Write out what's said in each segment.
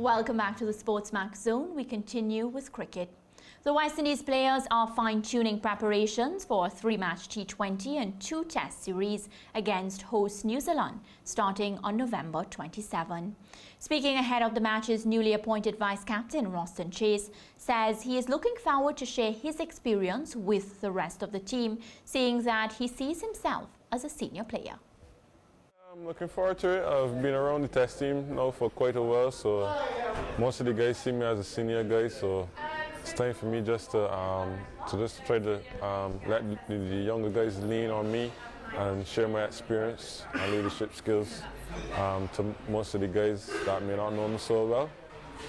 Welcome back to the SportsMax Zone. We continue with cricket. The West Indies players are fine-tuning preparations for a 3-match T20 and 2 Test series against host New Zealand, starting on November 27. Speaking ahead of the match's newly appointed Vice Captain, Roston Chase says he is looking forward to share his experience with the rest of the team, saying that he sees himself as a senior player. I'm looking forward to it. I've been around the Test team now for quite a while, so most of the guys see me as a senior guy, so it's time for me just to try to let the younger guys lean on me and share my experience and leadership skills to most of the guys that may not know me so well.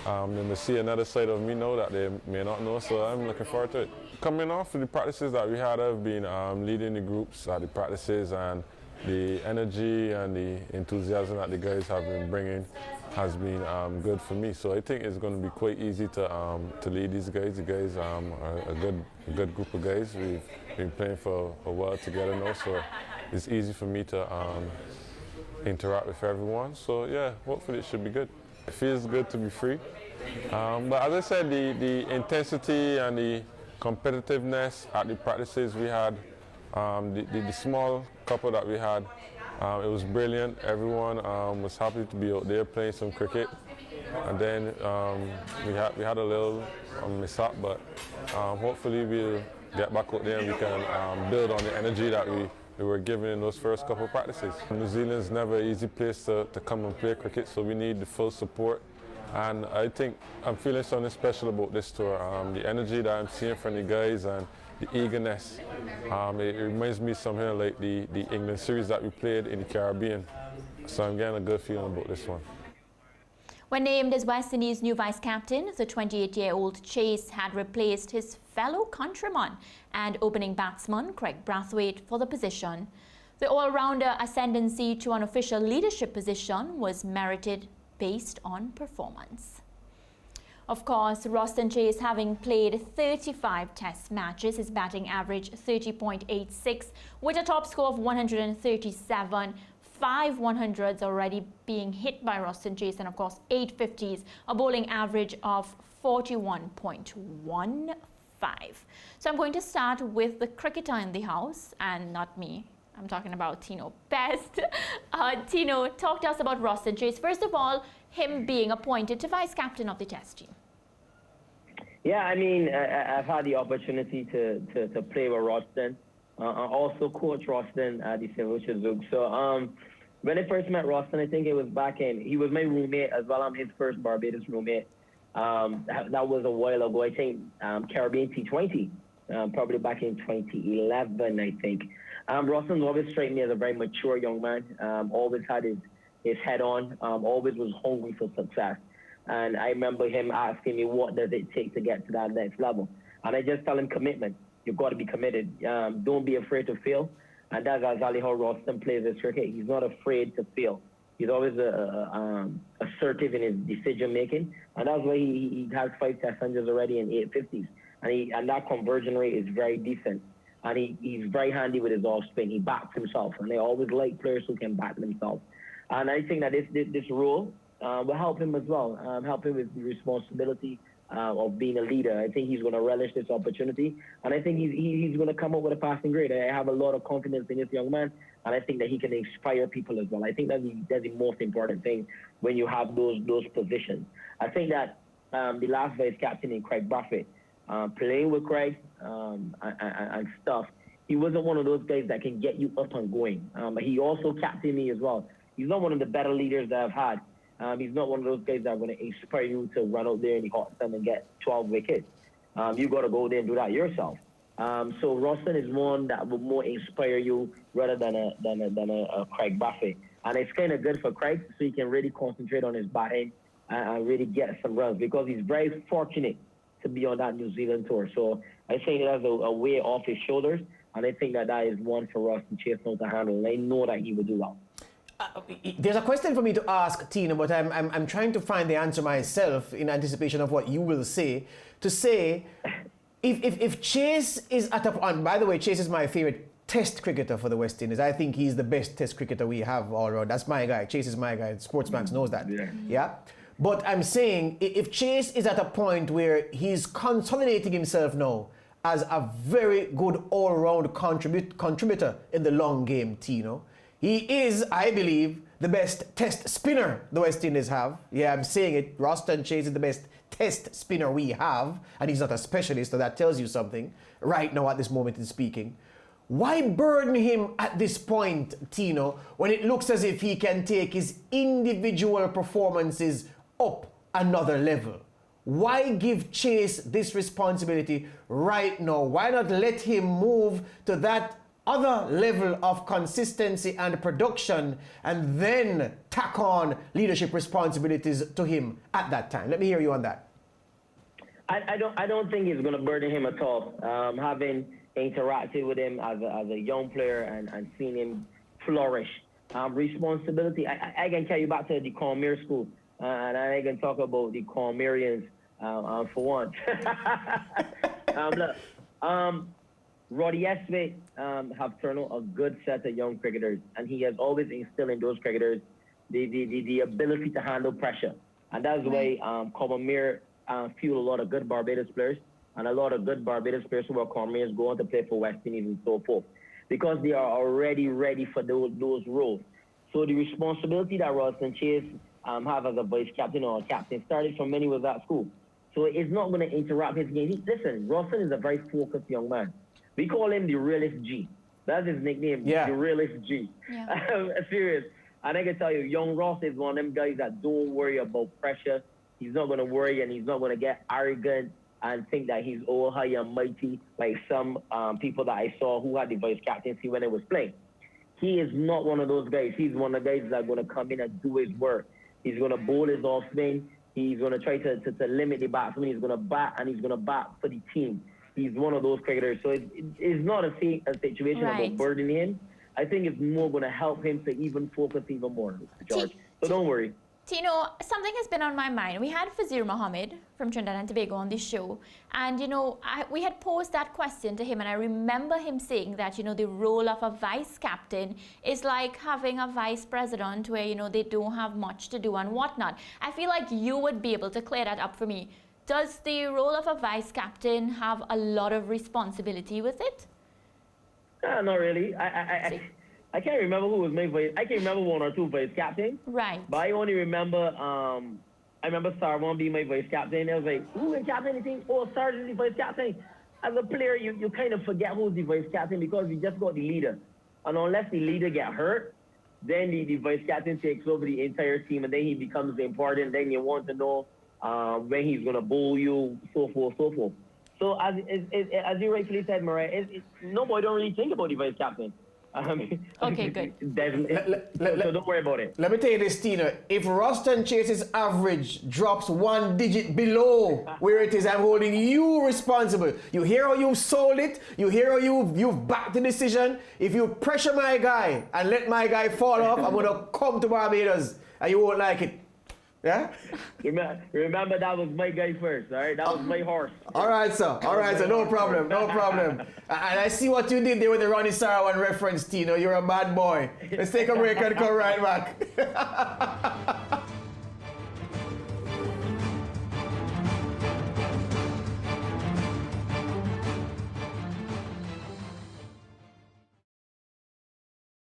Then they see another side of me now that they may not know, so I'm looking forward to it. Coming off of the practices that we had, I've been leading the groups at the practices, and the energy and the enthusiasm that the guys have been bringing has been good for me. So I think it's going to be quite easy to lead these guys. The guys are a good group of guys. We've been playing for a while together now, so it's easy for me to interact with everyone. So yeah, hopefully it should be good. It feels good to be free. But as I said, the intensity and the competitiveness at the practices we had, the small couple that we had, it was brilliant. Everyone was happy to be out there playing some cricket. And then we had a little mishap, but hopefully we'll get back out there and we can build on the energy that we were given in those first couple of practices. New Zealand's never an easy place to come and play cricket, so we need the full support. And I think I'm feeling something special about this tour. The energy that I'm seeing from the guys and the eagerness, it reminds me somehow like the England series that we played in the Caribbean. So I'm getting a good feeling about this one. When named as West Indies' new vice captain, the 28-year-old Chase had replaced his fellow countryman and opening batsman Craig Brathwaite for the position. The all-rounder ascendancy to an official leadership position was merited based on performance. Of course, Roston Chase, having played 35 Test matches, his batting average 30.86 with a top score of 137, 5 100s already being hit by Roston Chase, and of course 8 50s, a bowling average of 41.15. So I'm going to start with the cricketer in the house, and not me. I'm talking about Tino Best. Tino, talk to us about Roston Chase. First of all, him being appointed to vice captain of the Test team. Yeah, I mean, I've had the opportunity to play with Roston. Also coach Roston at the St. Lucia Zoo. So when I first met Roston, I think it was back in, he was my roommate as well. I'm his first Barbados roommate. That was a while ago, I think, Caribbean T20, probably back in 2011, I think. Roston always struck me as a very mature young man, always had his head on, always was hungry for success. And I remember him asking me, what does it take to get to that next level? And I just tell him commitment. You've got to be committed. Don't be afraid to fail. And that's exactly how Roston plays his cricket. He's not afraid to fail. He's always assertive in his decision-making. And that's why he has 5 Test hundreds already in 850s. And that conversion rate is very decent. And he's very handy with his off-spin. He backs himself. And they always like players who can back themselves. And I think that this role will help him as well, help him with the responsibility of being a leader. I think he's going to relish this opportunity, and I think he's going to come up with a passing grade. I have a lot of confidence in this young man, and I think that he can inspire people as well. I think that's the most important thing when you have those positions. I think that the last vice captain in Craig Brathwaite, playing with Craig and stuff, he wasn't one of those guys that can get you up and going. He also captained me as well. He's not one of the better leaders that I've had. He's not one of those guys that are going to inspire you to run out there in the hot sun and get 12 wickets. You got to go there and do that yourself. So Roston is one that will more inspire you rather than a Craig Brathwaite. And it's kind of good for Craig, so he can really concentrate on his batting and really get some runs, because he's very fortunate to be on that New Zealand tour. So I think that's a weight off his shoulders, and I think that is one for Roston Chase now to handle. And I know that he will do well. There's a question for me to ask, Tino, but I'm trying to find the answer myself in anticipation of what you will say. To say, if Chase is at a... And by the way, Chase is my favorite Test cricketer for the West Indies. I think he's the best Test cricketer we have all around. That's my guy. Chase is my guy. SportsMax knows that. Yeah. But I'm saying if Chase is at a point where he's consolidating himself now as a very good all-round contributor in the long game, Tino, he is, I believe, the best test spinner the West Indies have. Yeah, I'm saying it. Roston Chase is the best test spinner we have, and he's not a specialist, so that tells you something right now at this moment in speaking. Why burden him at this point, Tino, when it looks as if he can take his individual performances up another level? Why give Chase this responsibility right now? Why not let him move to that other level of consistency and production and then tack on leadership responsibilities to him at that time? Let me hear you on that. I don't think it's going to burden him at all. Having interacted with him as a young player and seen him flourish. Responsibility, I can carry you back to the Cormier school, and I can talk about the Cormerians for once. Roddy Esvate have turned out a good set of young cricketers, and he has always instilled in those cricketers the ability to handle pressure. And that's why Cormier fuel a lot of good Barbados players, and a lot of good Barbados players who are Cormiers go on to play for West Indies and so forth, because they are already ready for those roles. So the responsibility that Roston Chase have as a vice captain or a captain started from when he was at school. So it's not going to interrupt his game. Listen, Roston is a very focused young man. We call him the realist G. That's his nickname, the realist G. Yeah. Serious. And I can tell you, young Ross is one of them guys that don't worry about pressure. He's not going to worry, and he's not going to get arrogant and think that he's all high and mighty like some people that I saw who had the vice captaincy when they was playing. He is not one of those guys. He's one of the guys that are going to come in and do his work. He's going to bowl his off swing. He's going to try to limit the batsman. He's going to bat, and he's going to bat for the team. He's one of those cricketers. So it's not a situation about burdening him. I think it's more going to help him to even focus even more, George. So don't worry. Tino, something has been on my mind. We had Fazir Mohammed from Trinidad and Tobago on this show, and we had posed that question to him, and I remember him saying that the role of a vice captain is like having a vice president where they don't have much to do and whatnot. I feel like you would be able to clear that up for me. Does the role of a vice captain have a lot of responsibility with it? Not really. I can't remember who was my vice. I can remember one or two vice captains. Right. But I only remember, I remember Sarwan being my vice captain. I was like, who is captain anything? Oh, Sarge is the vice captain. As a player, you kind of forget who's the vice captain because you just got the leader. And unless the leader get hurt, then the vice captain takes over the entire team, and then he becomes important. Then you want to know when he's going to bowl you, so forth, so forth. So as you rightfully said, Mariah, nobody don't really think about the vice captain. Okay, good. So don't worry about it. Let me tell you this, Tino. If Roston Chase's average drops 1 digit below where it is, I'm holding you responsible. You hear how you've sold it? You hear how you've backed the decision? If you pressure my guy and let my guy fall off, I'm going to come to Barbados and you won't like it. Yeah? Remember that was my guy first, all right? That was my horse. All right, sir. All right, sir. No problem. No problem. And I see what you did there with the Ronnie Sarawan reference, Tino. You're a bad boy. Let's take a break and come right back.